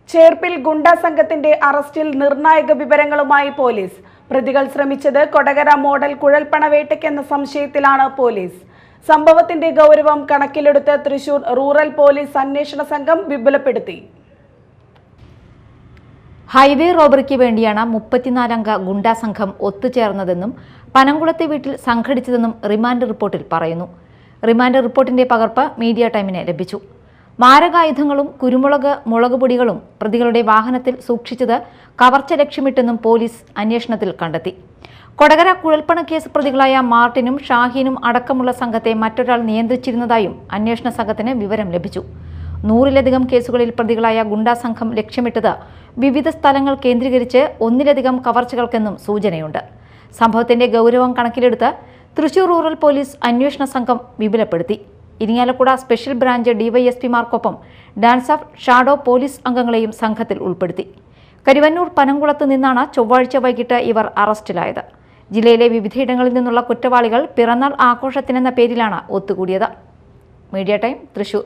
ചേർപ്പിൽ ഗുണ്ടാ സംഘത്തിന്റെ അറസ്റ്റിൽ നിർണായക വിവരങ്ങളുമായി പോലീസ്. പ്രതികൾ ശ്രമിച്ചത് കൊടകര മോഡൽ കുഴൽപ്പണവേട്ടയ്ക്ക് എന്ന സംശയത്തിലാണ് പോലീസ്. സംഭവത്തിന്റെ ഗൗരവം കണക്കിലെടുത്ത് തൃശൂർ റൂറൽ പോലീസ് അന്വേഷണ സംഘം വിപുലപ്പെടുത്തി. ഹൈവേ റോബറിക്ക് വേണ്ടിയാണ് 34-അംഗ ഗുണ്ടാ സംഘം ഒത്തുചേർന്നതെന്നും പനംകുളത്തെ വീട്ടിൽ സംഘടിച്ചതെന്നും റിമാൻഡ് റിപ്പോർട്ടിൽ പറയുന്നു. റിമാൻഡ് റിപ്പോർട്ടിന്റെ പകർപ്പ് മീഡിയ ടൈമിന് ലഭിച്ചു. മാരകായുധങ്ങളും മുളകുപൊടികളും പ്രതികളുടെ വാഹനത്തിൽ സൂക്ഷിച്ചത് കവർച്ച ലക്ഷ്യമിട്ടെന്നും പോലീസ് അന്വേഷണത്തിൽ കണ്ടെത്തി. കൊടകര കുഴൽപ്പണ കേസ് പ്രതികളായ മാർട്ടിനും ഷാഹീനും അടക്കമുള്ള സംഘത്തെ മറ്റൊരാൾ നിയന്ത്രിച്ചിരുന്നതായും അന്വേഷണ സംഘത്തിന് വിവരം ലഭിച്ചു. 100-ലധികം കേസുകളിൽ പ്രതികളായ ഗുണ്ടാ സംഘം ലക്ഷ്യമിട്ടത് വിവിധ സ്ഥലങ്ങൾ കേന്ദ്രീകരിച്ച് 1-ലധികം കവർച്ചകൾക്കെന്നും സൂചനയുണ്ട്. സംഭവത്തിന്റെ ഗൗരവം കണക്കിലെടുത്ത് തൃശൂർ റൂറൽ പോലീസ് അന്വേഷണ സംഘം വിപുലപ്പെടുത്തി. ഇരിങ്ങാലക്കുട സ്പെഷ്യൽ ബ്രാഞ്ച് ഡിവൈഎസ്പിമാർക്കൊപ്പം ഡാൻസ് ഓഫ് ഷാഡോ പോലീസ് അംഗങ്ങളെയും സംഘത്തിൽ ഉൾപ്പെടുത്തി. കരുവന്നൂർ പനംകുളത്ത് നിന്നാണ് ചൊവ്വാഴ്ച വൈകിട്ട് ഇവർ അറസ്റ്റിലായത്. ജില്ലയിലെ വിവിധയിടങ്ങളിൽ നിന്നുള്ള കുറ്റവാളികൾ പിറന്നാൾ ആഘോഷത്തിനെന്ന പേരിലാണ് ഒത്തുകൂടിയത്. Media time Thrissur.